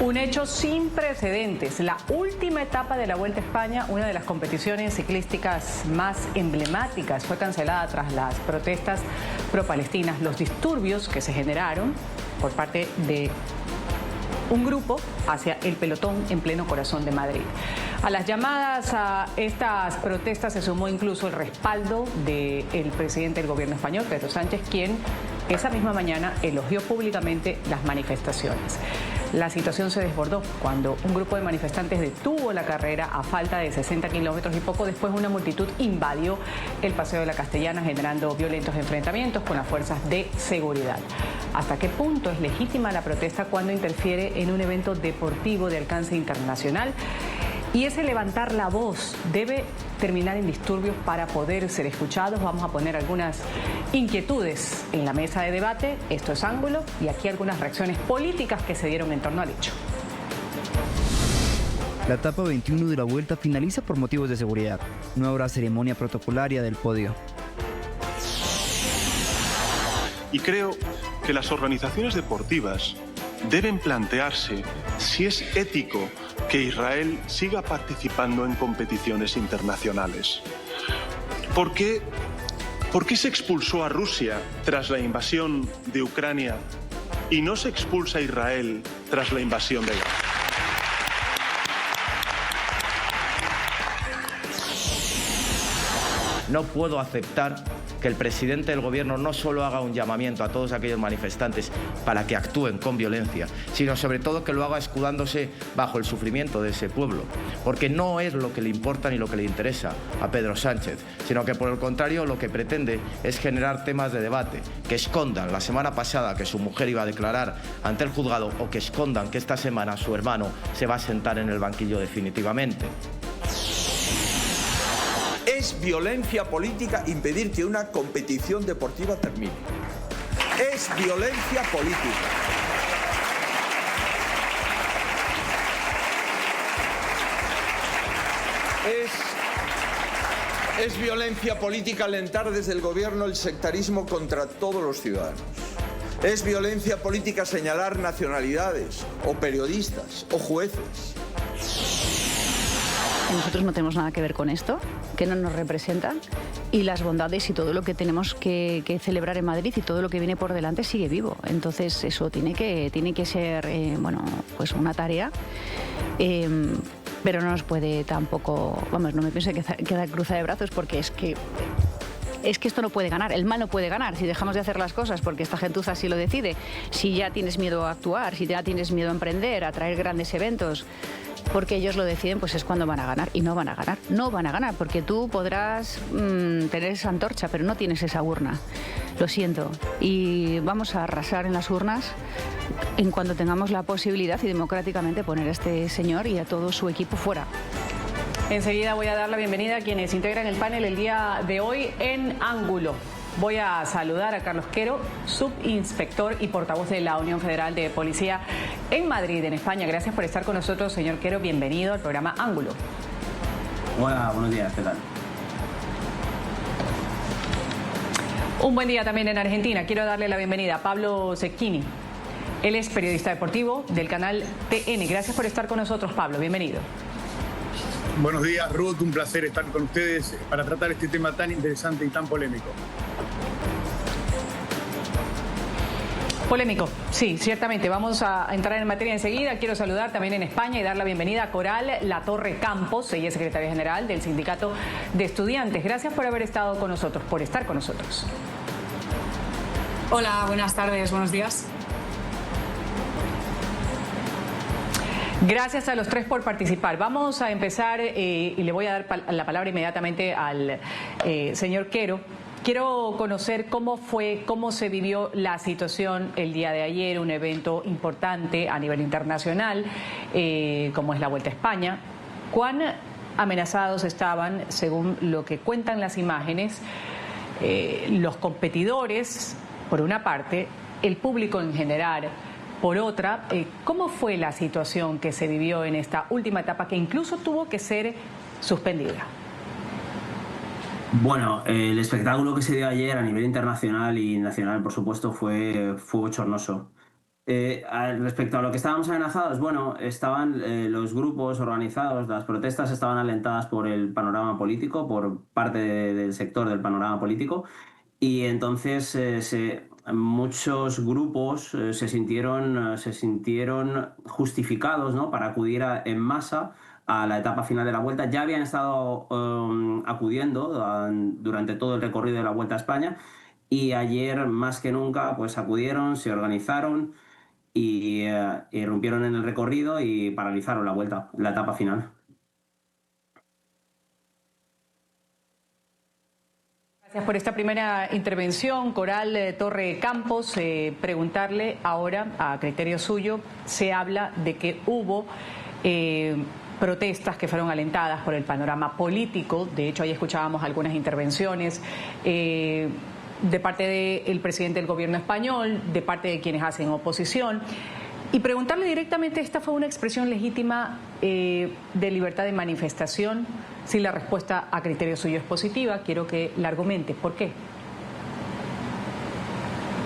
Un hecho sin precedentes. La última etapa de la Vuelta a España, una de las competiciones ciclísticas más emblemáticas, fue cancelada tras las protestas pro-palestinas, los disturbios que se generaron por parte de un grupo hacia el pelotón en pleno corazón de Madrid. A las llamadas a estas protestas se sumó incluso el respaldo del presidente del gobierno español, Pedro Sánchez, quien esa misma mañana elogió públicamente las manifestaciones. La situación se desbordó cuando un grupo de manifestantes detuvo la carrera a falta de 60 kilómetros y poco después una multitud invadió el Paseo de la Castellana, generando violentos enfrentamientos con las fuerzas de seguridad. ¿Hasta qué punto es legítima la protesta cuando interfiere en un evento deportivo de alcance internacional? Y ese levantar la voz debe terminar en disturbios para poder ser escuchados. Vamos a poner algunas inquietudes en la mesa de debate. Esto es Ángulo y aquí algunas reacciones políticas que se dieron en torno al hecho. La etapa 21 de la Vuelta finaliza por motivos de seguridad. No habrá ceremonia protocolaria del podio. Y creo que las organizaciones deportivas deben plantearse si es ético que Israel siga participando en competiciones internacionales. ¿Por qué se expulsó a Rusia tras la invasión de Ucrania y no se expulsa a Israel tras la invasión de Gaza? No puedo aceptar que el presidente del gobierno no solo haga un llamamiento a todos aquellos manifestantes para que actúen con violencia, sino sobre todo que lo haga escudándose bajo el sufrimiento de ese pueblo, porque no es lo que le importa ni lo que le interesa a Pedro Sánchez, sino que por el contrario lo que pretende es generar temas de debate, que escondan la semana pasada que su mujer iba a declarar ante el juzgado o que escondan que esta semana su hermano se va a sentar en el banquillo definitivamente. Es violencia política impedir que una competición deportiva termine. Es violencia política. Es violencia política alentar desde el gobierno el sectarismo contra todos los ciudadanos. Es violencia política señalar nacionalidades, o periodistas, o jueces. Nosotros no tenemos nada que ver con esto, que no nos representan, y las bondades y todo lo que tenemos que celebrar en Madrid y todo lo que viene por delante sigue vivo. Entonces eso tiene que ser pues una tarea, pero no nos puede tampoco, vamos, no me pienso quedar cruzada de brazos, porque es que esto no puede ganar, el mal no puede ganar si dejamos de hacer las cosas porque esta gentuza así lo decide. Si ya tienes miedo a actuar, si ya tienes miedo a emprender, a traer grandes eventos, porque ellos lo deciden, pues es cuando van a ganar. Y no van a ganar, no van a ganar, porque tú podrás tener esa antorcha, pero no tienes esa urna. Lo siento. Y vamos a arrasar en las urnas en cuanto tengamos la posibilidad y democráticamente poner a este señor y a todo su equipo fuera. Enseguida voy a dar la bienvenida a quienes integran el panel el día de hoy en Ángulo. Voy a saludar a Carlos Quero, subinspector y portavoz de la Unión Federal de Policía en Madrid, en España. Gracias por estar con nosotros, señor Quero. Bienvenido al programa Ángulo. Hola, buenos días, ¿qué tal? Un buen día también en Argentina. Quiero darle la bienvenida a Pablo Cecchini. Él es periodista deportivo del canal TN. Gracias por estar con nosotros, Pablo. Bienvenido. Buenos días, Ruth. Un placer estar con ustedes para tratar este tema tan interesante y tan polémico. Polémico, sí, ciertamente. Vamos a entrar en materia enseguida. Quiero saludar también en España y dar la bienvenida a Coral Latorre Campos. Ella es secretaria general del Sindicato de Estudiantes. Gracias por haber estado con nosotros, por estar con nosotros. Hola, buenas tardes, buenos días. Gracias a los tres por participar. Vamos a empezar y le voy a dar la palabra inmediatamente al señor Quero. Quiero conocer cómo se vivió la situación el día de ayer, un evento importante a nivel internacional, como es la Vuelta a España. ¿Cuán amenazados estaban, según lo que cuentan las imágenes, los competidores, por una parte, el público en general? Por otra, ¿cómo fue la situación que se vivió en esta última etapa que incluso tuvo que ser suspendida? Bueno, el espectáculo que se dio ayer a nivel internacional y nacional, por supuesto, fue bochornoso. Respecto a lo que estábamos amenazados, bueno, estaban los grupos organizados, las protestas estaban alentadas por el panorama político, por parte del sector del panorama político, y entonces muchos grupos se sintieron justificados, ¿no?, para acudir en masa a la etapa final de la Vuelta. Ya habían estado acudiendo durante todo el recorrido de la Vuelta a España, y ayer más que nunca pues acudieron, se organizaron y irrumpieron en el recorrido y paralizaron la Vuelta, la etapa final. Gracias por esta primera intervención, Coral Torre Campos. Preguntarle ahora, a criterio suyo, se habla de que hubo protestas que fueron alentadas por el panorama político. De hecho, ahí escuchábamos algunas intervenciones de parte del presidente del gobierno español, de parte de quienes hacen oposición. Y preguntarle directamente, ¿esta fue una expresión legítima de libertad de manifestación? Si la respuesta a criterio suyo es positiva, quiero que la argumente. ¿Por qué?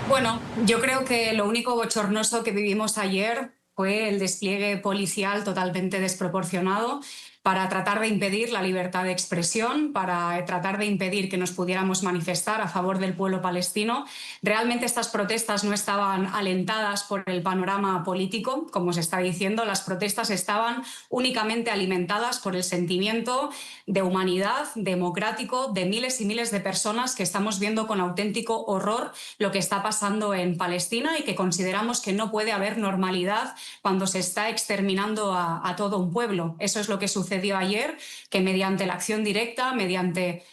Bueno, yo creo que lo único bochornoso que vivimos ayer fue el despliegue policial totalmente desproporcionado para tratar de impedir la libertad de expresión, para tratar de impedir que nos pudiéramos manifestar a favor del pueblo palestino. Realmente estas protestas no estaban alentadas por el panorama político, como se está diciendo. Las protestas estaban únicamente alimentadas por el sentimiento de humanidad democrático de miles y miles de personas que estamos viendo con auténtico horror lo que está pasando en Palestina, y que consideramos que no puede haber normalidad cuando se está exterminando a todo un pueblo. Eso es lo que sucedió ayer, que mediante la acción directa, mediante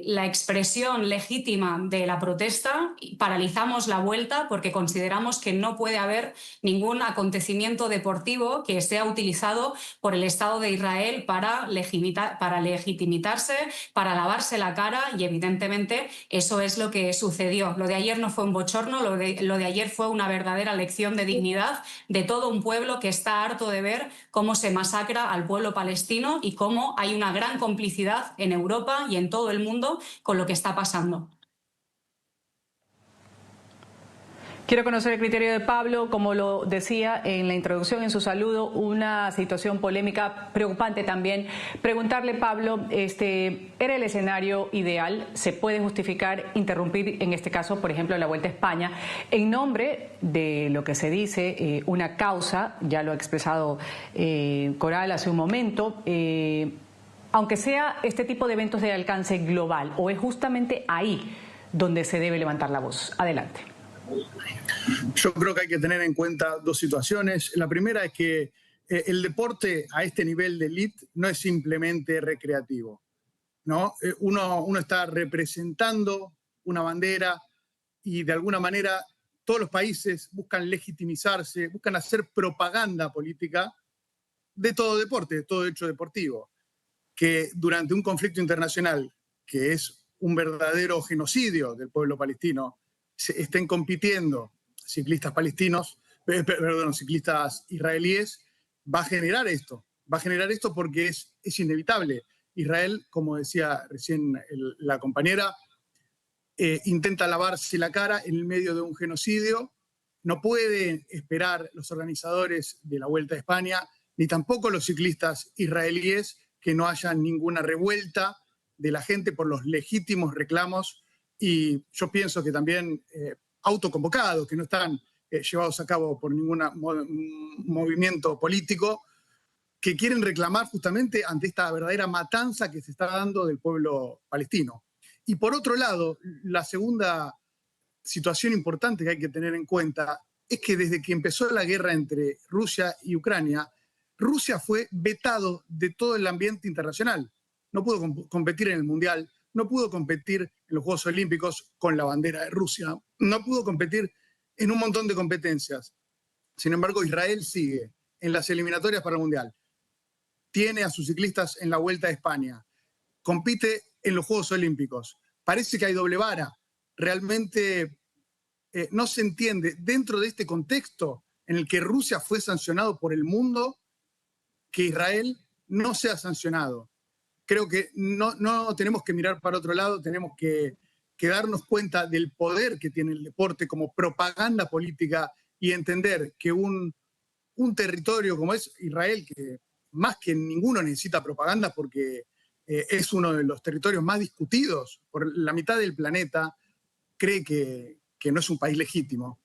la expresión legítima de la protesta, paralizamos la Vuelta porque consideramos que no puede haber ningún acontecimiento deportivo que sea utilizado por el Estado de Israel para legitimarse, para lavarse la cara, y evidentemente eso es lo que sucedió. Lo de ayer no fue un bochorno, lo de ayer fue una verdadera lección de dignidad de todo un pueblo que está harto de ver cómo se masacra al pueblo palestino y cómo hay una gran complicidad en Europa y en todo el mundo con lo que está pasando. Quiero conocer el criterio de Pablo. Como lo decía en la introducción, en su saludo, una situación polémica, preocupante también. Preguntarle, Pablo, ¿era el escenario ideal? ¿Se puede justificar interrumpir, en este caso, por ejemplo, la Vuelta a España, en nombre de lo que se dice una causa? Ya lo ha expresado Coral hace un momento. Aunque sea este tipo de eventos de alcance global, ¿o es justamente ahí donde se debe levantar la voz? Adelante. Yo creo que hay que tener en cuenta dos situaciones. La primera es que el deporte a este nivel de elite no es simplemente recreativo, ¿no? Uno está representando una bandera y de alguna manera todos los países buscan legitimizarse, buscan hacer propaganda política de todo deporte, de todo hecho deportivo. Que durante un conflicto internacional, que es un verdadero genocidio del pueblo palestino, estén compitiendo ciclistas israelíes, va a generar esto. Va a generar esto porque es inevitable. Israel, como decía recién la compañera, intenta lavarse la cara en el medio de un genocidio. No pueden esperar los organizadores de la Vuelta a España, ni tampoco los ciclistas israelíes, que no haya ninguna revuelta de la gente por los legítimos reclamos, y yo pienso que también autoconvocados, que no están llevados a cabo por ningún movimiento político, que quieren reclamar justamente ante esta verdadera matanza que se está dando del pueblo palestino. Y por otro lado, la segunda situación importante que hay que tener en cuenta es que desde que empezó la guerra entre Rusia y Ucrania, Rusia fue vetado de todo el ambiente internacional. No pudo competir en el Mundial, no pudo competir en los Juegos Olímpicos con la bandera de Rusia, no pudo competir en un montón de competencias. Sin embargo, Israel sigue en las eliminatorias para el Mundial. Tiene a sus ciclistas en la Vuelta a España. Compite en los Juegos Olímpicos. Parece que hay doble vara. Realmente no se entiende, dentro de este contexto en el que Rusia fue sancionado por el mundo, que Israel no sea sancionado. Creo que no tenemos que mirar para otro lado, tenemos que darnos cuenta del poder que tiene el deporte como propaganda política y entender que un territorio como es Israel, que más que ninguno necesita propaganda porque es uno de los territorios más discutidos por la mitad del planeta, cree que no es un país legítimo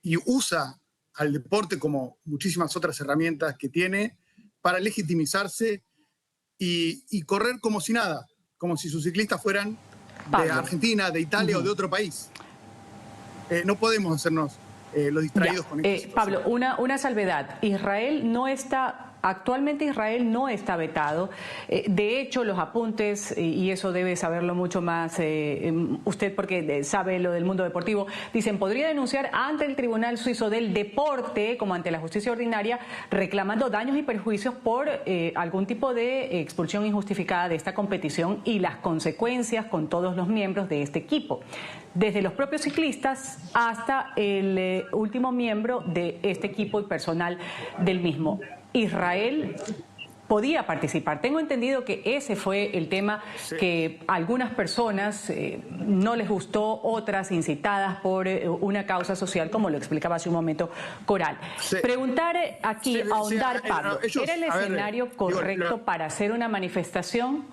y usa al deporte como muchísimas otras herramientas que tiene para legitimizarse y correr como si nada, como si sus ciclistas fueran de Argentina, de Italia o de otro país. No podemos hacernos los distraídos con esto. Pablo, una salvedad. Actualmente Israel no está vetado. De hecho, los apuntes, y eso debe saberlo mucho más usted porque sabe lo del mundo deportivo, dicen, podría denunciar ante el Tribunal Suizo del Deporte, como ante la justicia ordinaria, reclamando daños y perjuicios por algún tipo de expulsión injustificada de esta competición y las consecuencias con todos los miembros de este equipo, desde los propios ciclistas hasta el último miembro de este equipo y personal del mismo. Israel podía participar. Tengo entendido que ese fue el tema que a algunas personas no les gustó, otras incitadas por una causa social, como lo explicaba hace un momento Coral. Preguntar aquí, ahondar, Pablo, ¿era el escenario correcto para hacer una manifestación?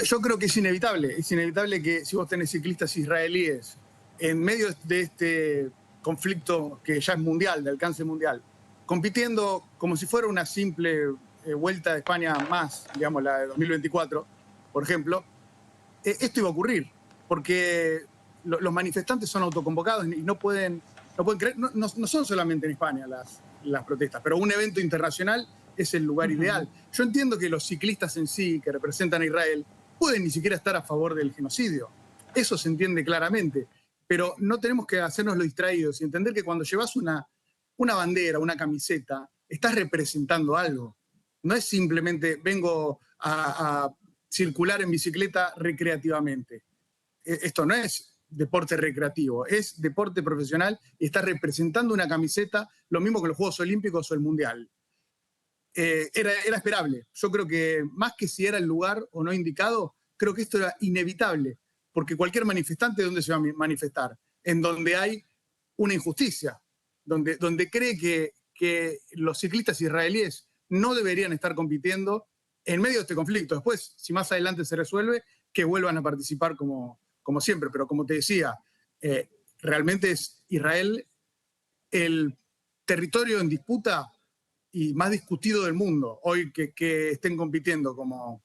Yo creo que es inevitable que si vos tenés ciclistas israelíes en medio de este conflicto que ya es mundial, de alcance mundial, compitiendo como si fuera una simple Vuelta de España más, digamos la de 2024, por ejemplo, esto iba a ocurrir, porque los manifestantes son autoconvocados y no pueden creer, no son solamente en España las protestas, pero un evento internacional es el lugar ideal. Yo entiendo que los ciclistas en sí, que representan a Israel, pueden ni siquiera estar a favor del genocidio, eso se entiende claramente, pero no tenemos que hacernos los distraídos y entender que cuando llevas una bandera, una camiseta, estás representando algo. No es simplemente vengo a circular en bicicleta recreativamente. Esto no es deporte recreativo, es deporte profesional y estás representando una camiseta, lo mismo que los Juegos Olímpicos o el Mundial. Era esperable. Yo creo que más que si era el lugar o no indicado, creo que esto era inevitable, porque cualquier manifestante, ¿dónde se va a manifestar? En donde hay una injusticia, donde cree que los ciclistas israelíes no deberían estar compitiendo en medio de este conflicto. Después, si más adelante se resuelve, que vuelvan a participar como siempre. Pero como te decía, realmente es Israel el territorio en disputa y más discutido del mundo. Hoy que estén compitiendo como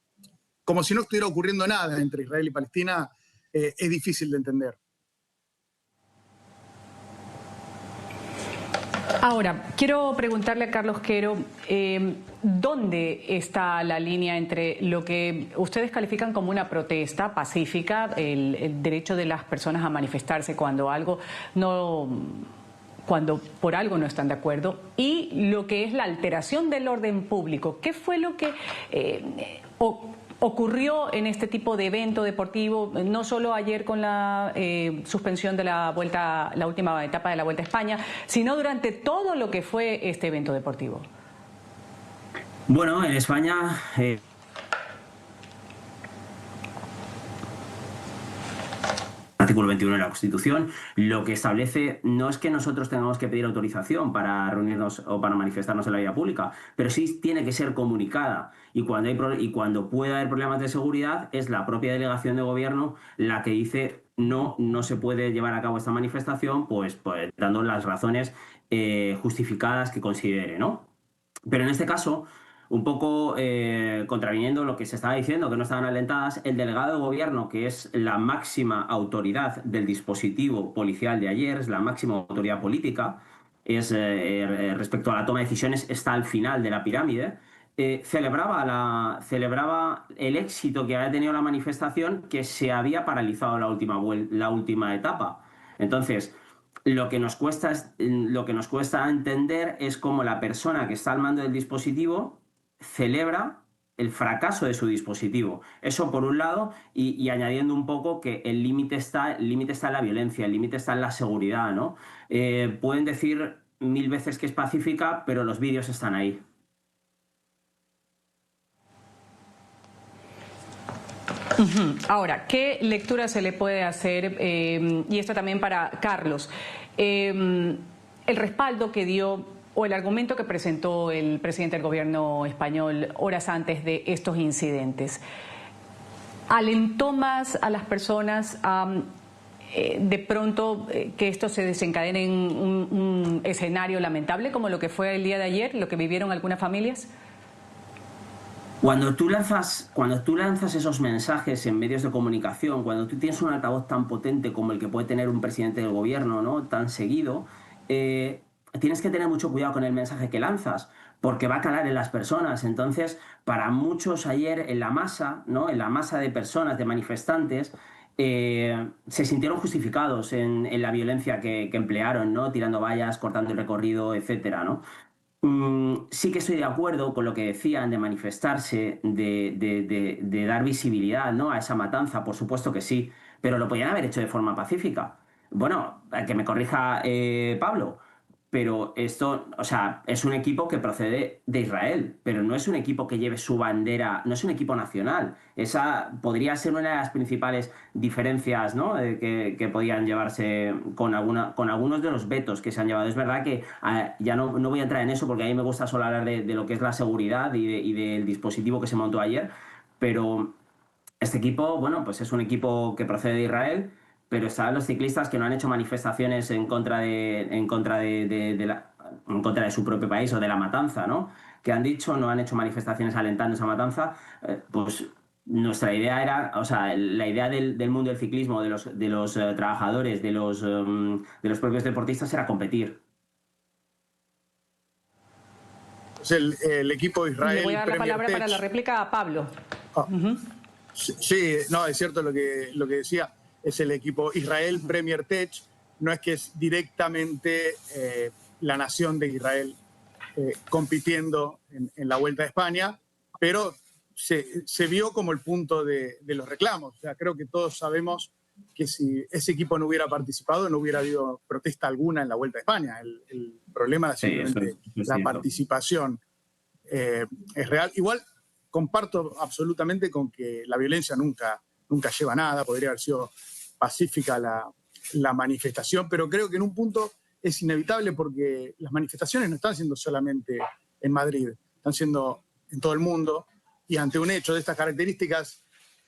si no estuviera ocurriendo nada entre Israel y Palestina, es difícil de entender. Ahora, quiero preguntarle a Carlos Quero, ¿dónde está la línea entre lo que ustedes califican como una protesta pacífica, el derecho de las personas a manifestarse cuando por algo no están de acuerdo, y lo que es la alteración del orden público? ¿Qué fue lo que ocurrió en este tipo de evento deportivo, no solo ayer con la suspensión de la última etapa de la Vuelta a España, sino durante todo lo que fue este evento deportivo? Bueno, en España artículo 21 de la Constitución, lo que establece no es que nosotros tengamos que pedir autorización para reunirnos o para manifestarnos en la vía pública, pero sí tiene que ser comunicada. Y cuando pueda haber problemas de seguridad, es la propia delegación de gobierno la que dice no se puede llevar a cabo esta manifestación, pues dando las razones justificadas que considere, ¿no? Pero en este caso, un poco contraviniendo lo que se estaba diciendo, que no estaban alentadas, el delegado de gobierno, que es la máxima autoridad del dispositivo policial de ayer, es la máxima autoridad política, respecto a la toma de decisiones, está al final de la pirámide, celebraba el éxito que había tenido la manifestación, que se había paralizado la última etapa. Entonces, lo que nos cuesta entender es cómo la persona que está al mando del dispositivo celebra el fracaso de su dispositivo. Eso por un lado, y añadiendo un poco que el límite está en la violencia, el límite está en la seguridad, ¿no? Pueden decir 1000 veces que es pacífica, pero los vídeos están ahí. Ahora, ¿qué lectura se le puede hacer? Y esto también para Carlos. el respaldo que dio o el argumento que presentó el presidente del gobierno español horas antes de estos incidentes. ¿Alentó más a las personas a de pronto que esto se desencadene en un escenario lamentable como lo que fue el día de ayer, lo que vivieron algunas familias? Cuando tú lanzas esos mensajes en medios de comunicación, cuando tú tienes un altavoz tan potente como el que puede tener un presidente del gobierno, ¿no?, tan seguido, tienes que tener mucho cuidado con el mensaje que lanzas, porque va a calar en las personas. Entonces, para muchos ayer en la masa, ¿no?, en la masa de personas, de manifestantes, se sintieron justificados en la violencia que emplearon, ¿no?, tirando vallas, cortando el recorrido, etcétera, ¿no? Sí que estoy de acuerdo con lo que decían de manifestarse, de dar visibilidad, ¿no?, a esa matanza, por supuesto que sí, pero lo podían haber hecho de forma pacífica. Bueno, que me corrija Pablo, pero esto, o sea, es un equipo que procede de Israel, pero no es un equipo que lleve su bandera, no es un equipo nacional. Esa podría ser una de las principales diferencias, ¿no?, que podían llevarse con algunos de los vetos que se han llevado. Es verdad que ya no voy a entrar en eso porque a mí me gusta solo hablar de lo que es la seguridad y del dispositivo que se montó ayer, pero este equipo, bueno, pues es un equipo que procede de Israel, pero están los ciclistas que no han hecho manifestaciones en contra de su propio país o de la matanza, ¿no?, que han dicho, no han hecho manifestaciones alentando esa matanza. Pues nuestra idea era, o sea, la idea del mundo del ciclismo, de los trabajadores, de los propios deportistas, era competir. Pues el equipo de Israel... Le voy a dar la Premier palabra Tech, para la réplica a Pablo. Sí, no, es cierto lo que decía. Es el equipo Israel Premier Tech. No es que es directamente la nación de Israel compitiendo en la Vuelta a España, pero se vio como el punto de los reclamos. O sea, creo que todos sabemos que si ese equipo no hubiera participado, no hubiera habido protesta alguna en la Vuelta a España. El problema es simplemente la participación. Es real. Igual comparto absolutamente con que la violencia nunca lleva a nada. Podría haber sido pacífica la manifestación, pero creo que en un punto es inevitable porque las manifestaciones no están siendo solamente en Madrid, están siendo en todo el mundo, y ante un hecho de estas características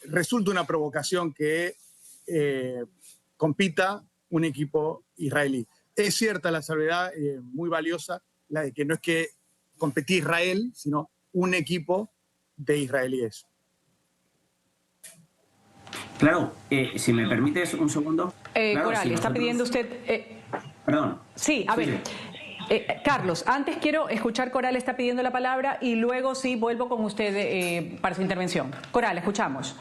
resulta una provocación que compita un equipo israelí. Es cierta la salvedad muy valiosa, la de que no es que competía Israel, sino un equipo de israelíes. Claro, si me permites un segundo. Claro, Coral, si está nosotros... pidiendo usted... Perdón. Sí, a ver. Carlos, antes quiero escuchar, Coral está pidiendo la palabra y luego sí vuelvo con usted para su intervención. Coral, escuchamos.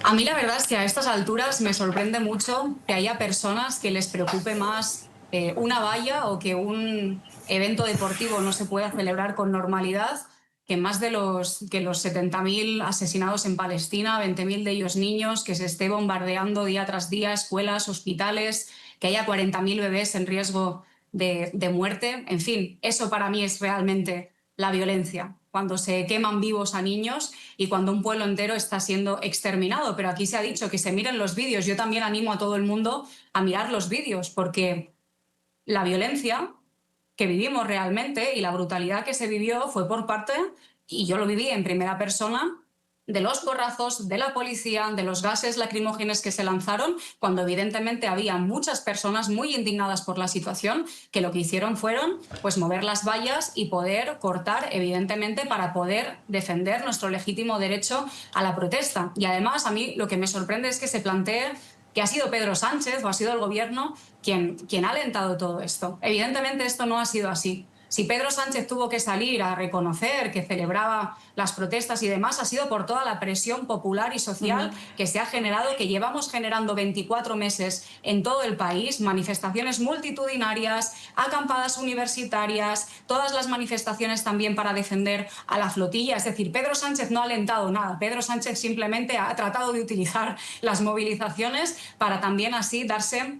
A mí la verdad es que a estas alturas me sorprende mucho que haya personas que les preocupe más una valla o que un evento deportivo no se pueda celebrar con normalidad, que más de los 70.000 asesinados en Palestina, 20.000 de ellos niños, que se esté bombardeando día tras día escuelas, hospitales, que haya 40.000 bebés en riesgo de muerte. En fin, eso para mí es realmente la violencia, cuando se queman vivos a niños y cuando un pueblo entero está siendo exterminado. Pero aquí se ha dicho que se miren los vídeos. Yo también animo a todo el mundo a mirar los vídeos, porque la violencia que vivimos realmente y la brutalidad que se vivió fue por parte, y yo lo viví en primera persona, de los porrazos, de la policía, de los gases lacrimógenos que se lanzaron, cuando evidentemente había muchas personas muy indignadas por la situación, que lo que hicieron fueron pues mover las vallas y poder cortar, evidentemente, para poder defender nuestro legítimo derecho a la protesta. Y además a mí lo que me sorprende es que se plantee que ha sido Pedro Sánchez o ha sido el gobierno quien ha alentado todo esto. Evidentemente esto no ha sido así. Si Pedro Sánchez tuvo que salir a reconocer que celebraba las protestas y demás, ha sido por toda la presión popular y social que se ha generado, que llevamos generando 24 meses en todo el país, manifestaciones multitudinarias, acampadas universitarias, todas las manifestaciones también para defender a la flotilla. Es decir, Pedro Sánchez no ha alentado nada. Pedro Sánchez simplemente ha tratado de utilizar las movilizaciones para también así darse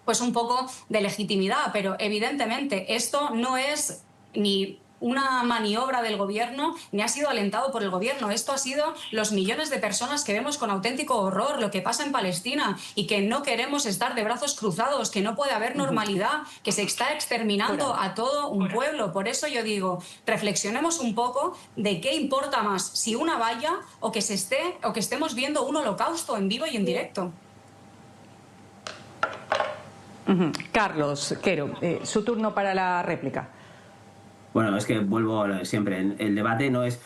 pues un poco de legitimidad, pero evidentemente esto no es ni una maniobra del gobierno ni ha sido alentado por el gobierno. Esto ha sido los millones de personas que vemos con auténtico horror lo que pasa en Palestina y que no queremos estar de brazos cruzados, que no puede haber normalidad, que se está exterminando a todo un pueblo. Por eso yo digo, reflexionemos un poco de qué importa más, si una valla o que estemos viendo un holocausto en vivo y en directo. Carlos Quero, su turno para la réplica. Bueno, es que vuelvo siempre, el debate no es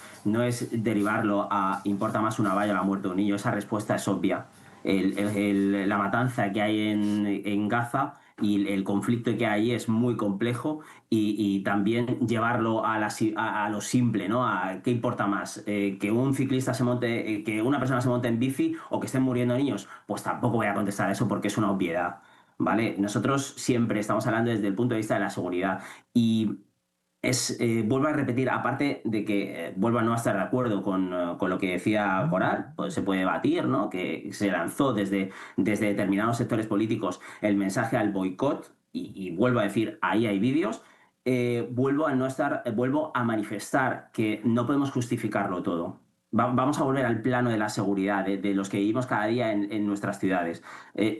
derivarlo a importa más una valla o la muerte de un niño, esa respuesta es obvia. La matanza que hay en Gaza y el conflicto que hay es muy complejo y también llevarlo a lo simple, ¿no? A qué importa más, que un ciclista que una persona se monte en bici o que estén muriendo niños, pues tampoco voy a contestar eso porque es una obviedad, ¿vale? Nosotros siempre estamos hablando desde el punto de vista de la seguridad y vuelvo a repetir, aparte de que vuelvo a no estar de acuerdo con lo que decía Coral, pues se puede debatir, ¿no? Que se lanzó desde determinados sectores políticos el mensaje al boicot y vuelvo a decir, ahí hay vídeos. Vuelvo a manifestar que no podemos justificarlo todo. Vamos a volver al plano de la seguridad, de los que vivimos cada día en nuestras ciudades.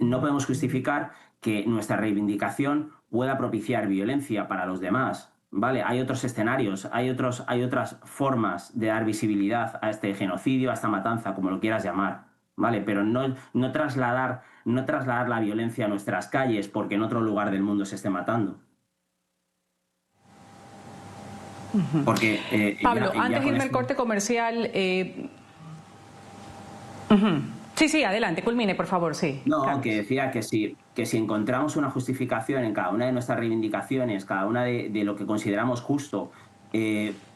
No podemos justificar que nuestra reivindicación pueda propiciar violencia para los demás. Vale, hay otros escenarios, hay otras formas de dar visibilidad a este genocidio, a esta matanza, como lo quieras llamar, ¿vale? Pero no trasladar la violencia a nuestras calles porque en otro lugar del mundo se esté matando. Porque, Pablo, antes de irme al corte comercial... Sí, adelante, culmine, por favor, sí. No, Carlos. que decía que si encontramos una justificación en cada una de nuestras reivindicaciones, cada una de lo que consideramos justo,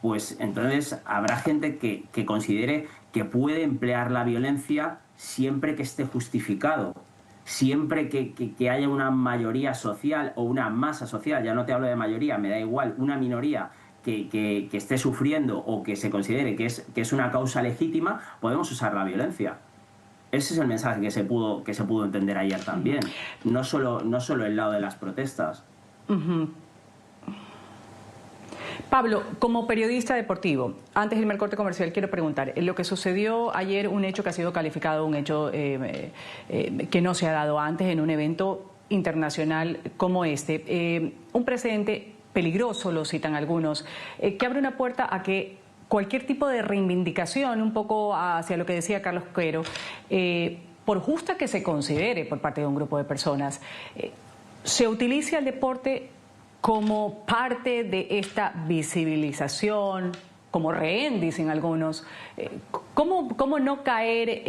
pues entonces habrá gente que considere que puede emplear la violencia siempre que esté justificado, siempre que haya una mayoría social o una masa social, ya no te hablo de mayoría, me da igual, una minoría que esté sufriendo o que se considere que es una causa legítima, podemos usar la violencia. Ese es el mensaje que se pudo entender ayer también. No solo el lado de las protestas. Pablo, como periodista deportivo, antes de irme al corte comercial, quiero preguntar, lo que sucedió ayer, un hecho que ha sido calificado, un hecho que no se ha dado antes en un evento internacional como este, un precedente peligroso, lo citan algunos, que abre una puerta a que cualquier tipo de reivindicación, un poco hacia lo que decía Carlos Quero, por justa que se considere por parte de un grupo de personas, se utilice al deporte como parte de esta visibilización, como rehén, dicen algunos. ¿Cómo no caer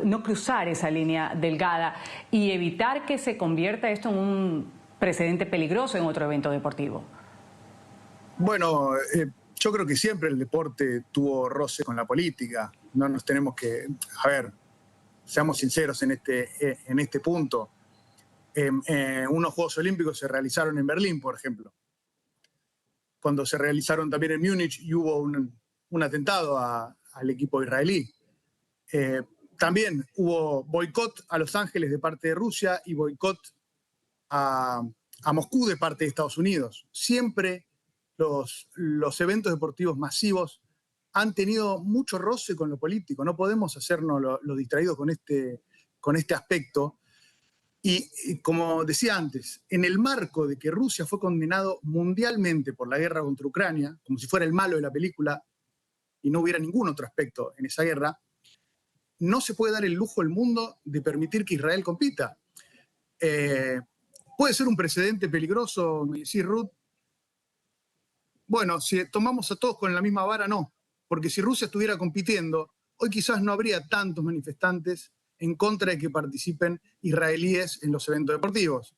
no cruzar esa línea delgada y evitar que se convierta esto en un precedente peligroso en otro evento deportivo? Bueno, yo creo que siempre el deporte tuvo roce con la política. No nos tenemos que... A ver, seamos sinceros en este punto. Unos Juegos Olímpicos se realizaron en Berlín, por ejemplo. Cuando se realizaron también en Múnich y hubo un atentado al equipo israelí. También hubo boicot a Los Ángeles de parte de Rusia y boicot a Moscú de parte de Estados Unidos. Siempre los eventos deportivos masivos han tenido mucho roce con lo político. No podemos hacernos los distraídos con este aspecto. Y como decía antes, en el marco de que Rusia fue condenado mundialmente por la guerra contra Ucrania, como si fuera el malo de la película y no hubiera ningún otro aspecto en esa guerra, no se puede dar el lujo al mundo de permitir que Israel compita. Puede ser un precedente peligroso, me decís, Ruth. Bueno, si tomamos a todos con la misma vara, no. Porque si Rusia estuviera compitiendo, hoy quizás no habría tantos manifestantes en contra de que participen israelíes en los eventos deportivos.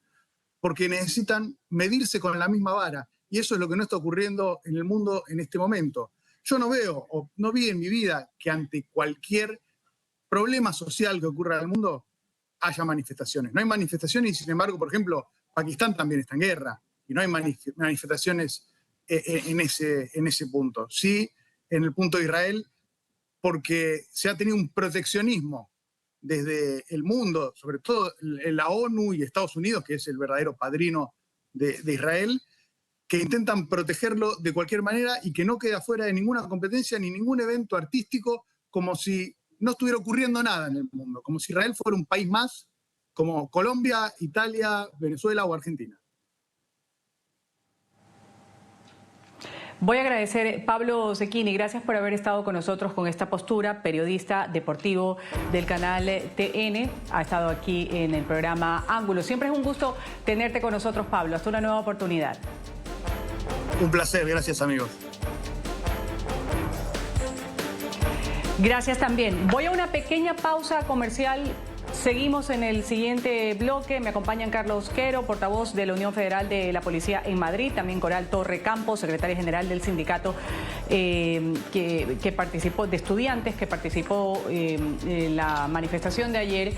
Porque necesitan medirse con la misma vara. Y eso es lo que no está ocurriendo en el mundo en este momento. Yo no veo, o no vi en mi vida, que ante cualquier problema social que ocurra en el mundo haya manifestaciones. No hay manifestaciones y, sin embargo, por ejemplo, Pakistán también está en guerra. Y no hay manifestaciones en ese punto. Sí, en el punto de Israel, porque se ha tenido un proteccionismo desde el mundo, sobre todo la ONU y Estados Unidos, que es el verdadero padrino de Israel, que intentan protegerlo de cualquier manera y que no quede afuera de ninguna competencia ni ningún evento artístico, como si no estuviera ocurriendo nada en el mundo, como si Israel fuera un país más, como Colombia, Italia, Venezuela o Argentina. Voy a agradecer, Pablo Cecchini, gracias por haber estado con nosotros con esta postura, periodista deportivo del canal TN, ha estado aquí en el programa Ángulo. Siempre es un gusto tenerte con nosotros, Pablo, hasta una nueva oportunidad. Un placer, gracias amigos. Gracias también. Voy a una pequeña pausa comercial. Seguimos en el siguiente bloque. Me acompañan Carlos Quero, portavoz de la Unión Federal de la Policía en Madrid, también Coral Torre Campos, secretaria general del sindicato que participó, de estudiantes, que participó en la manifestación de ayer.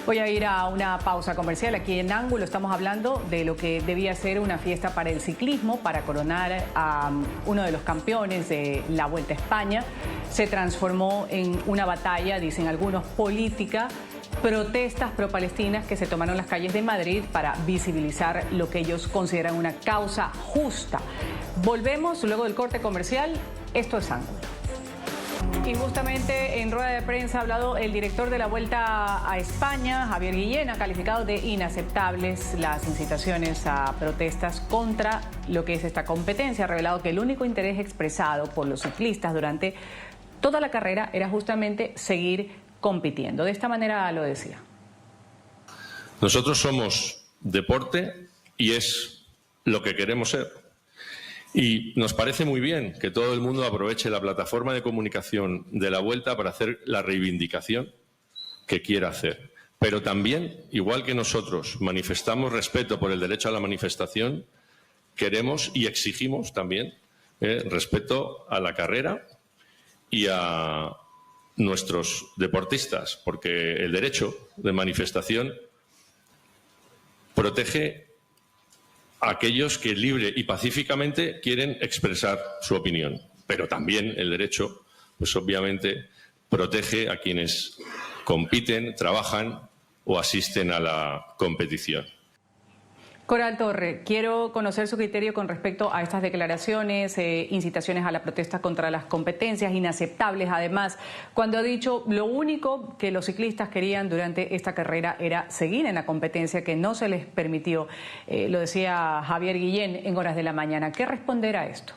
Voy a ir a una pausa comercial. Aquí en Ángulo estamos hablando de lo que debía ser una fiesta para el ciclismo, para coronar a uno de los campeones de la Vuelta a España. Se transformó en una batalla, dicen algunos, política. Protestas pro-palestinas que se tomaron las calles de Madrid para visibilizar lo que ellos consideran una causa justa. Volvemos luego del corte comercial. Esto es Ángulo. Y justamente en rueda de prensa ha hablado el director de la Vuelta a España, Javier Guillén, ha calificado de inaceptables las incitaciones a protestas contra lo que es esta competencia. Ha revelado que el único interés expresado por los ciclistas durante toda la carrera era justamente seguir compitiendo. De esta manera lo decía. Nosotros somos deporte y es lo que queremos ser. Y nos parece muy bien que todo el mundo aproveche la plataforma de comunicación de la Vuelta para hacer la reivindicación que quiera hacer. Pero también, igual que nosotros manifestamos respeto por el derecho a la manifestación, queremos y exigimos también respeto a la carrera y a nuestros deportistas, porque el derecho de manifestación protege a aquellos que libre y pacíficamente quieren expresar su opinión, pero también el derecho, pues obviamente, protege a quienes compiten, trabajan o asisten a la competición. Coral Torre, quiero conocer su criterio con respecto a estas declaraciones, incitaciones a la protesta contra las competencias, inaceptables además, cuando ha dicho lo único que los ciclistas querían durante esta carrera era seguir en la competencia, que no se les permitió, lo decía Javier Guillén en horas de la mañana. ¿Qué responder a esto?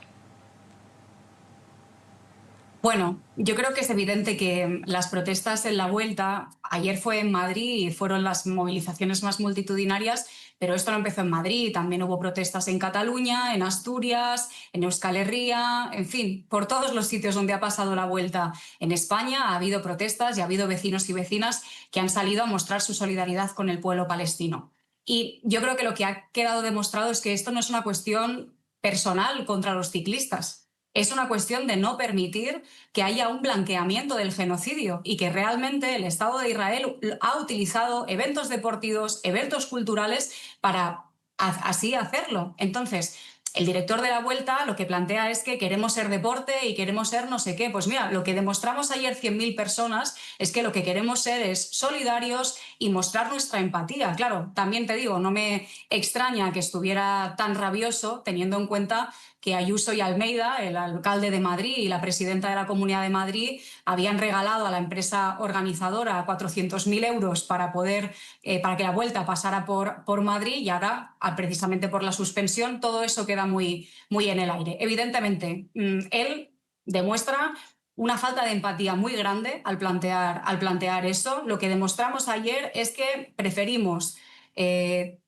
Bueno, yo creo que es evidente que las protestas en la Vuelta, ayer fue en Madrid y fueron las movilizaciones más multitudinarias, pero esto no empezó en Madrid, también hubo protestas en Cataluña, en Asturias, en Euskal Herria, en fin, por todos los sitios donde ha pasado la Vuelta en España ha habido protestas y ha habido vecinos y vecinas que han salido a mostrar su solidaridad con el pueblo palestino. Y yo creo que lo que ha quedado demostrado es que esto no es una cuestión personal contra los ciclistas. Es una cuestión de no permitir que haya un blanqueamiento del genocidio y que realmente el Estado de Israel ha utilizado eventos deportivos, eventos culturales para así hacerlo. Entonces, el director de la Vuelta lo que plantea es que queremos ser deporte y queremos ser no sé qué. Pues mira, lo que demostramos ayer 100.000 personas es que lo que queremos ser es solidarios y mostrar nuestra empatía. Claro, también te digo, no me extraña que estuviera tan rabioso teniendo en cuenta que Ayuso y Almeida, el alcalde de Madrid y la presidenta de la Comunidad de Madrid, habían regalado a la empresa organizadora 400.000 euros para que la Vuelta pasara por Madrid y ahora, precisamente por la suspensión, todo eso queda muy, muy en el aire. Evidentemente, él demuestra una falta de empatía muy grande al plantear eso. Lo que demostramos ayer es que preferimos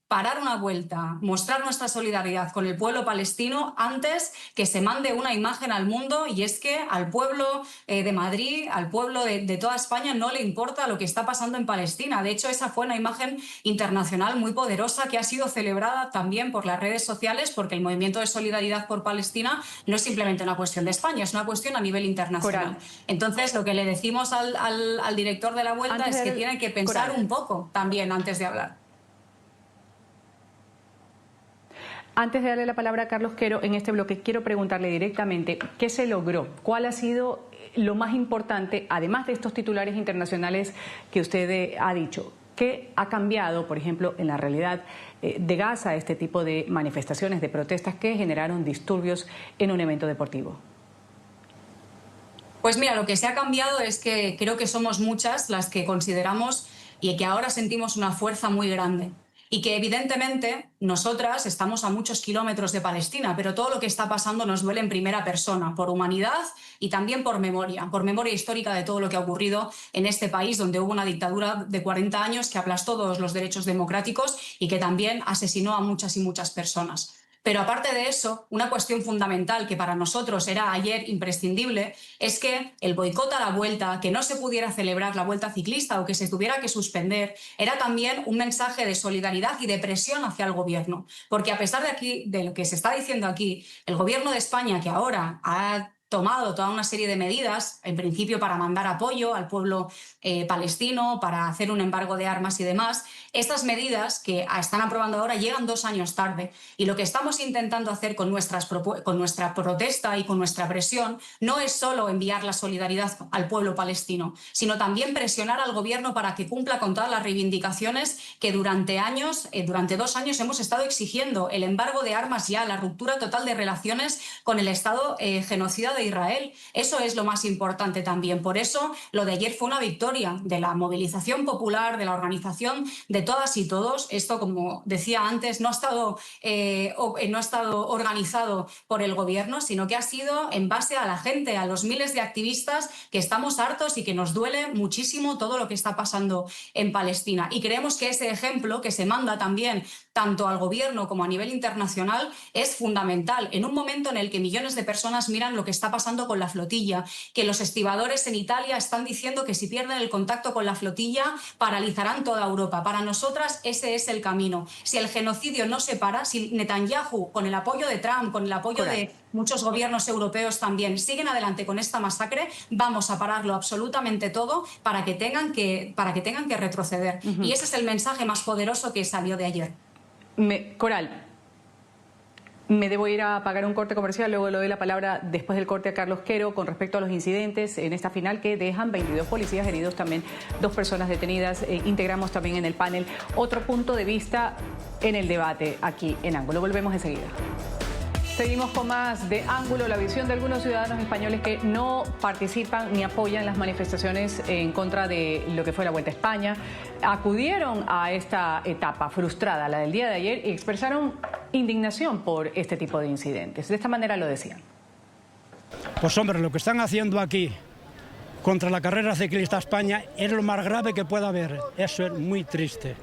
parar una Vuelta, mostrar nuestra solidaridad con el pueblo palestino antes que se mande una imagen al mundo, y es que al pueblo de Madrid, al pueblo de toda España no le importa lo que está pasando en Palestina. De hecho, esa fue una imagen internacional muy poderosa que ha sido celebrada también por las redes sociales, porque el movimiento de solidaridad por Palestina no es simplemente una cuestión de España, es una cuestión a nivel internacional. Coral. Entonces, lo que le decimos al director de la Vuelta es que tiene que pensar un poco también antes de hablar. Antes de darle la palabra a Carlos Quero en este bloque, quiero preguntarle directamente qué se logró, cuál ha sido lo más importante, además de estos titulares internacionales que usted ha dicho. ¿Qué ha cambiado, por ejemplo, en la realidad de Gaza este tipo de manifestaciones, de protestas que generaron disturbios en un evento deportivo? Pues mira, lo que se ha cambiado es que creo que somos muchas las que consideramos y que ahora sentimos una fuerza muy grande. Y que evidentemente nosotras estamos a muchos kilómetros de Palestina, pero todo lo que está pasando nos duele en primera persona, por humanidad y también por memoria histórica de todo lo que ha ocurrido en este país, donde hubo una dictadura de 40 años que aplastó todos los derechos democráticos y que también asesinó a muchas y muchas personas. Pero aparte de eso, una cuestión fundamental que para nosotros era ayer imprescindible es que el boicot a la vuelta, que no se pudiera celebrar la vuelta ciclista o que se tuviera que suspender, era también un mensaje de solidaridad y de presión hacia el gobierno. Porque a pesar de lo que se está diciendo aquí, el gobierno de España, que ahora ha tomado toda una serie de medidas, en principio para mandar apoyo al pueblo palestino, para hacer un embargo de armas y demás. Estas medidas que están aprobando ahora llegan 2 años tarde y lo que estamos intentando hacer con nuestra protesta y con nuestra presión no es solo enviar la solidaridad al pueblo palestino, sino también presionar al gobierno para que cumpla con todas las reivindicaciones que durante 2 años hemos estado exigiendo: el embargo de armas ya, la ruptura total de relaciones con el Estado genocida de Israel. Eso es lo más importante también. Por eso lo de ayer fue una victoria de la movilización popular, de la organización de todas y todos. Esto, como decía antes, no ha estado organizado por el gobierno, sino que ha sido en base a la gente, a los miles de activistas que estamos hartos y que nos duele muchísimo todo lo que está pasando en Palestina. Y creemos que ese ejemplo que se manda también tanto al gobierno como a nivel internacional es fundamental en un momento en el que millones de personas miran lo que está pasando con la flotilla, que los estibadores en Italia están diciendo que si pierden el contacto con la flotilla paralizarán toda Europa. Para nosotras ese es el camino. Si el genocidio no se para, si Netanyahu, con el apoyo de Trump, con el apoyo de muchos gobiernos europeos también, siguen adelante con esta masacre, vamos a pararlo absolutamente todo para que tengan que retroceder. Y ese es el mensaje más poderoso que salió de ayer. Coral, me debo ir a pagar un corte comercial, luego le doy la palabra después del corte a Carlos Quero con respecto a los incidentes en esta final que dejan 22 policías heridos, también 2 personas detenidas. Integramos también en el panel otro punto de vista en el debate aquí en Ángulo. Volvemos enseguida. Seguimos con más de Ángulo, la visión de algunos ciudadanos españoles que no participan ni apoyan las manifestaciones en contra de lo que fue la Vuelta a España. Acudieron a esta etapa frustrada, la del día de ayer, y expresaron indignación por este tipo de incidentes. De esta manera lo decían. Pues hombre, lo que están haciendo aquí contra la carrera ciclista a España es lo más grave que pueda haber. Eso es muy triste.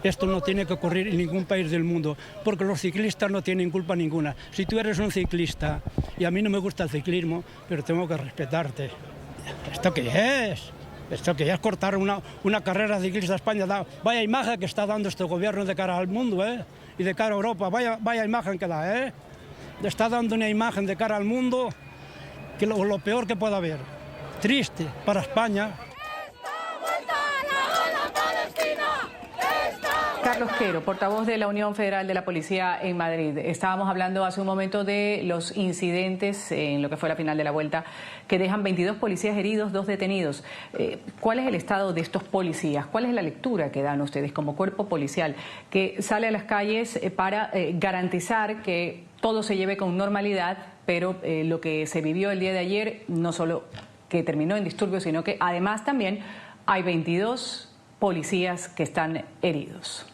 Esto no tiene que ocurrir en ningún país del mundo, porque los ciclistas no tienen culpa ninguna. Si tú eres un ciclista, y a mí no me gusta el ciclismo, pero tengo que respetarte. ¿Esto qué es? Esto que ya es cortar una carrera ciclista a España. Vaya imagen que está dando este gobierno de cara al mundo, y de cara a Europa. Vaya imagen que da, Está dando una imagen de cara al mundo que lo peor que pueda haber. Triste para España. Carlos Quero, portavoz de la Unión Federal de la Policía en Madrid. Estábamos hablando hace un momento de los incidentes en lo que fue la final de la Vuelta, que dejan 22 policías heridos, 2 detenidos. ¿Cuál es el estado de estos policías? ¿Cuál es la lectura que dan ustedes como cuerpo policial que sale a las calles para garantizar que todo se lleve con normalidad, pero lo que se vivió el día de ayer no solo que terminó en disturbios, sino que además también hay 22 policías que están heridos?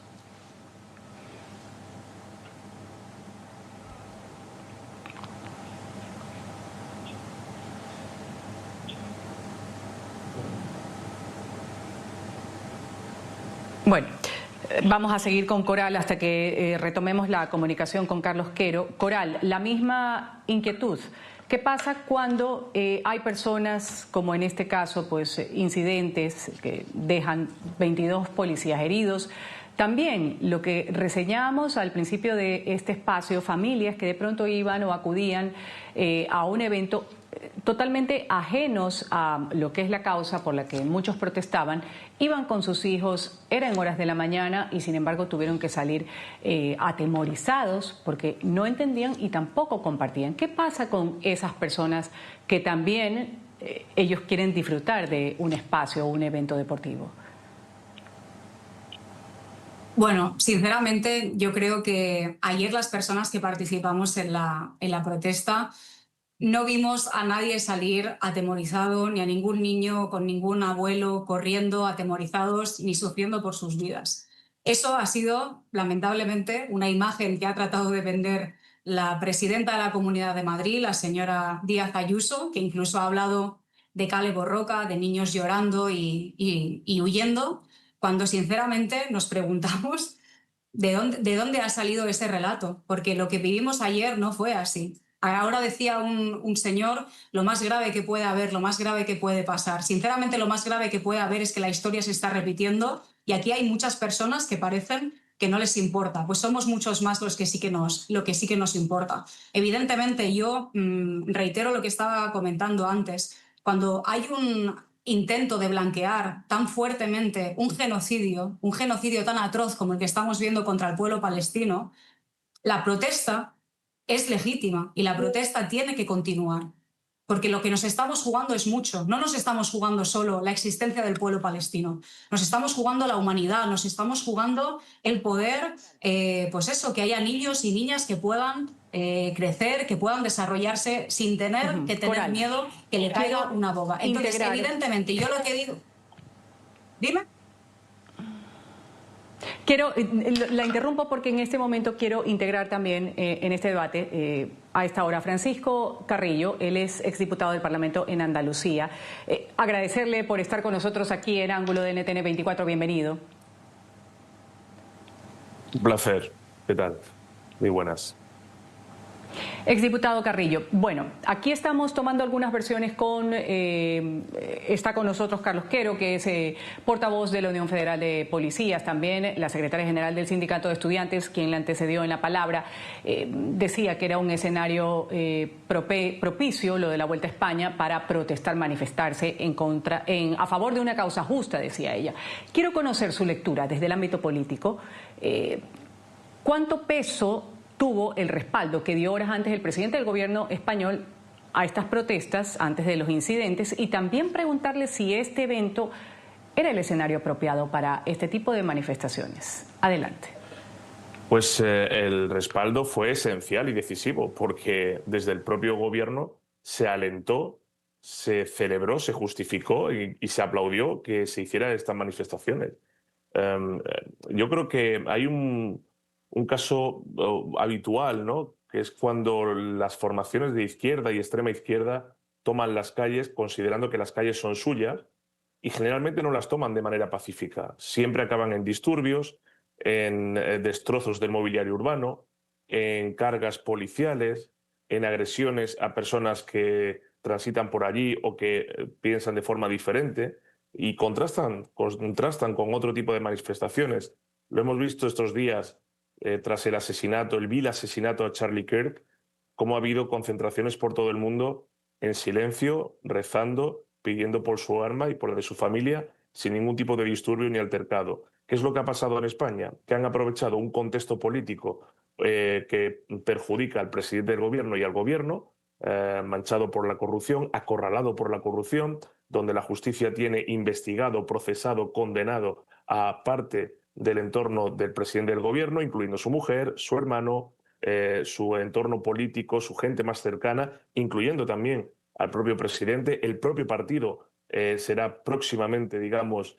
Bueno, vamos a seguir con Coral hasta que retomemos la comunicación con Carlos Quero. Coral, la misma inquietud. ¿Qué pasa cuando hay personas, como en este caso, pues incidentes que dejan 22 policías heridos? También lo que reseñamos al principio de este espacio, familias que de pronto iban o acudían a un evento totalmente ajenos a lo que es la causa por la que muchos protestaban, iban con sus hijos, era en horas de la mañana y sin embargo tuvieron que salir atemorizados porque no entendían y tampoco compartían. ¿Qué pasa con esas personas que también ellos quieren disfrutar de un espacio o un evento deportivo? Bueno, sinceramente, yo creo que ayer las personas que participamos en la protesta no vimos a nadie salir atemorizado, ni a ningún niño con ningún abuelo corriendo atemorizados ni sufriendo por sus vidas. Eso ha sido, lamentablemente, una imagen que ha tratado de vender la presidenta de la Comunidad de Madrid, la señora Díaz Ayuso, que incluso ha hablado de Kale Borroka, de niños llorando y huyendo, cuando sinceramente nos preguntamos de dónde ha salido ese relato, porque lo que vivimos ayer no fue así. Ahora decía un señor, lo más grave que puede haber, lo más grave que puede pasar. Sinceramente, lo más grave que puede haber es que la historia se está repitiendo y aquí hay muchas personas que parecen que no les importa. Pues somos muchos más lo que sí que nos importa. Evidentemente, yo reitero lo que estaba comentando antes. Cuando hay un intento de blanquear tan fuertemente un genocidio tan atroz como el que estamos viendo contra el pueblo palestino, la protesta es legítima y la protesta tiene que continuar, porque lo que nos estamos jugando es mucho. No nos estamos jugando solo la existencia del pueblo palestino, nos estamos jugando la humanidad, nos estamos jugando el poder, pues eso, que haya niños y niñas que puedan crecer, que puedan desarrollarse sin tener que tener Coral, miedo que le caiga una boba. Entonces, evidentemente, yo lo que digo... Dime. La interrumpo porque en este momento quiero integrar también en este debate a esta hora Francisco Carrillo. Él es exdiputado del Parlamento en Andalucía. Agradecerle por estar con nosotros aquí en Ángulo de NTN 24. Bienvenido. Un placer. ¿Qué tal? Muy buenas. Exdiputado Carrillo, bueno, aquí estamos tomando algunas versiones está con nosotros Carlos Quero, que es portavoz de la Unión Federal de Policías, también la secretaria general del Sindicato de Estudiantes, quien le antecedió en la palabra, decía que era un escenario propicio, lo de la Vuelta a España, para protestar, manifestarse a favor de una causa justa, decía ella. Quiero conocer su lectura desde el ámbito político. ¿Cuánto peso tuvo el respaldo que dio horas antes el presidente del gobierno español a estas protestas, antes de los incidentes, y también preguntarle si este evento era el escenario apropiado para este tipo de manifestaciones? Adelante. Pues el respaldo fue esencial y decisivo, porque desde el propio gobierno se alentó, se celebró, se justificó y se aplaudió que se hicieran estas manifestaciones. Yo creo que hay un caso habitual, ¿no?, que es cuando las formaciones de izquierda y extrema izquierda toman las calles considerando que las calles son suyas y generalmente no las toman de manera pacífica. Siempre acaban en disturbios, en destrozos del mobiliario urbano, en cargas policiales, en agresiones a personas que transitan por allí o que piensan de forma diferente y contrastan con otro tipo de manifestaciones. Lo hemos visto estos días tras el vil asesinato a Charlie Kirk, cómo ha habido concentraciones por todo el mundo en silencio, rezando, pidiendo por su arma y por la de su familia, sin ningún tipo de disturbio ni altercado. ¿Qué es lo que ha pasado en España? Que han aprovechado un contexto político que perjudica al presidente del gobierno y al gobierno, manchado por la corrupción, acorralado por la corrupción, donde la justicia tiene investigado, procesado, condenado a parte del entorno del presidente del gobierno, incluyendo su mujer, su hermano, su entorno político, su gente más cercana, incluyendo también al propio presidente. El propio partido será próximamente, digamos,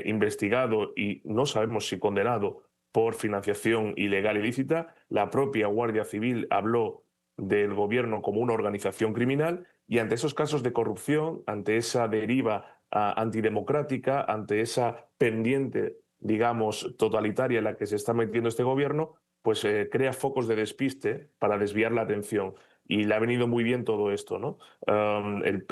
investigado y no sabemos si condenado por financiación ilegal ilícita. La propia Guardia Civil habló del gobierno como una organización criminal y ante esos casos de corrupción, ante esa deriva antidemocrática, ante esa pendiente, digamos, totalitaria en la que se está metiendo este gobierno, pues crea focos de despiste para desviar la atención. Y le ha venido muy bien todo esto, ¿no? El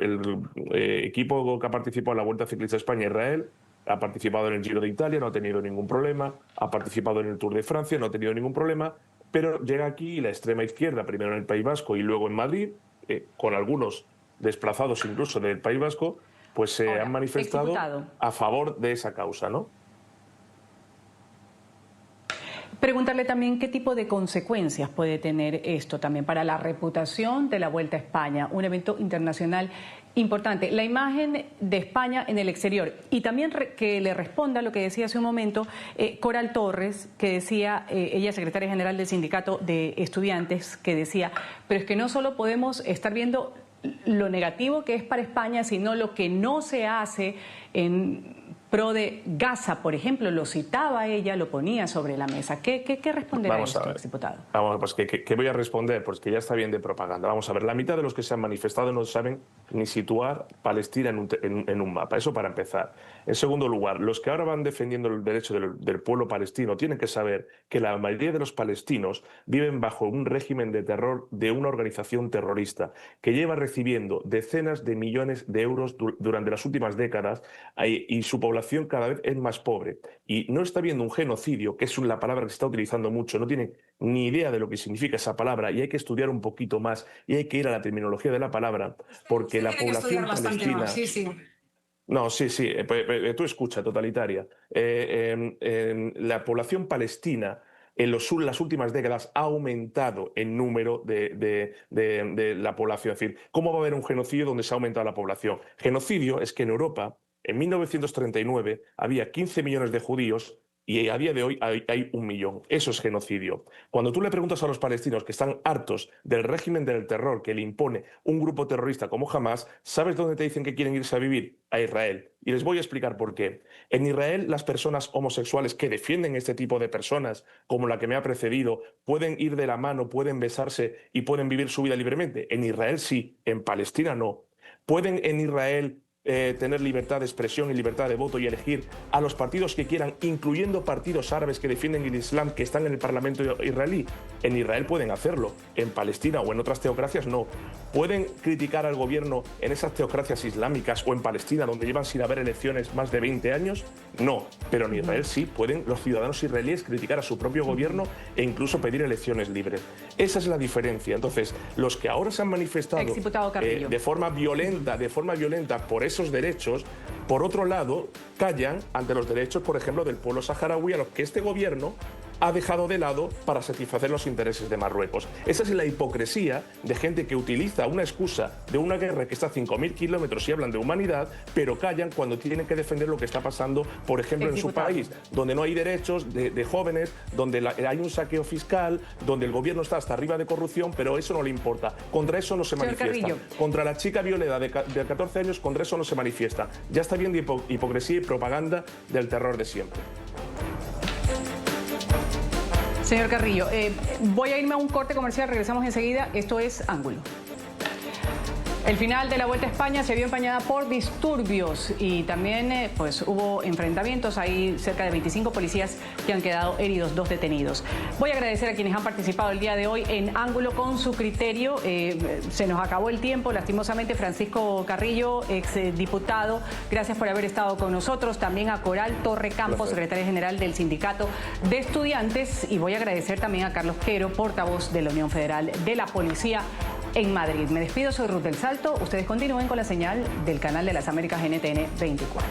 equipo que ha participado en la Vuelta Ciclista España-Israel ha participado en el Giro de Italia, no ha tenido ningún problema, ha participado en el Tour de Francia, no ha tenido ningún problema, pero llega aquí la extrema izquierda, primero en el País Vasco y luego en Madrid, con algunos desplazados incluso del País Vasco, pues se han manifestado a favor de esa causa, ¿no? Preguntarle también qué tipo de consecuencias puede tener esto también para la reputación de la Vuelta a España, un evento internacional importante. La imagen de España en el exterior, y también que le responda lo que decía hace un momento Coral Torres, que decía, ella es secretaria general del Sindicato de Estudiantes, que decía, pero es que no solo podemos estar viendo lo negativo que es para España, sino lo que no se hace en pro de Gaza, por ejemplo, lo citaba ella, lo ponía sobre la mesa. ¿Qué responderá a esto, exdiputado? Vamos, pues ¿qué voy a responder? Pues que ya está bien de propaganda. Vamos a ver, la mitad de los que se han manifestado no saben ni situar Palestina en un mapa. Eso para empezar. En segundo lugar, los que ahora van defendiendo el derecho del pueblo palestino tienen que saber que la mayoría de los palestinos viven bajo un régimen de terror de una organización terrorista que lleva recibiendo decenas de millones de euros durante las últimas décadas y su población cada vez es más pobre. Y no está viendo un genocidio, que es la palabra que se está utilizando mucho, no tienen ni idea de lo que significa esa palabra y hay que estudiar un poquito más y hay que ir a la terminología de la palabra, porque la población palestina... No, sí, tú escucha, totalitaria. La población palestina en las últimas décadas ha aumentado el número de la población. Es decir, ¿cómo va a haber un genocidio donde se ha aumentado la población? Genocidio es que en Europa, en 1939, había 15 millones de judíos y a día de hoy hay 1 millón. Eso es genocidio. Cuando tú le preguntas a los palestinos que están hartos del régimen del terror que le impone un grupo terrorista como Hamas, ¿sabes dónde te dicen que quieren irse a vivir? A Israel. Y les voy a explicar por qué. En Israel, las personas homosexuales que defienden este tipo de personas, como la que me ha precedido, pueden ir de la mano, pueden besarse y pueden vivir su vida libremente. En Israel sí, en Palestina no. Pueden en Israel tener libertad de expresión y libertad de voto y elegir a los partidos que quieran, incluyendo partidos árabes que defienden el Islam que están en el Parlamento israelí. En Israel pueden hacerlo, en Palestina o en otras teocracias no. ¿Pueden criticar al gobierno en esas teocracias islámicas o en Palestina, donde llevan sin haber elecciones más de 20 años? No, pero en Israel sí pueden los ciudadanos israelíes criticar a su propio gobierno e incluso pedir elecciones libres. Esa es la diferencia. Entonces, los que ahora se han manifestado de forma violenta por esos derechos, por otro lado, callan ante los derechos, por ejemplo, del pueblo saharaui, a los que este gobierno ha dejado de lado para satisfacer los intereses de Marruecos. Esa es la hipocresía de gente que utiliza una excusa de una guerra que está a 5.000 kilómetros y hablan de humanidad, pero callan cuando tienen que defender lo que está pasando, por ejemplo, en su país, donde no hay derechos de jóvenes, donde hay un saqueo fiscal, donde el gobierno está hasta arriba de corrupción, pero eso no le importa. Contra eso no se manifiesta. Contra la chica violada de 14 años, contra eso no se manifiesta. Ya está bien de hipocresía y propaganda del terror de siempre. Señor Carrillo, voy a irme a un corte comercial, regresamos enseguida. Esto es Ángulo. El final de la Vuelta a España se vio empañada por disturbios y también pues hubo enfrentamientos. Hay cerca de 25 policías que han quedado heridos, 2 detenidos. Voy a agradecer a quienes han participado el día de hoy en Ángulo con su criterio. Se nos acabó el tiempo, lastimosamente. Francisco Carrillo, exdiputado, gracias por haber estado con nosotros. También a Coral Torre Campos, secretaria general del Sindicato de Estudiantes. Y voy a agradecer también a Carlos Quero, portavoz de la Unión Federal de la Policía en Madrid. Me despido, soy Ruth del Salto. Ustedes continúen con la señal del canal de las Américas NTN 24.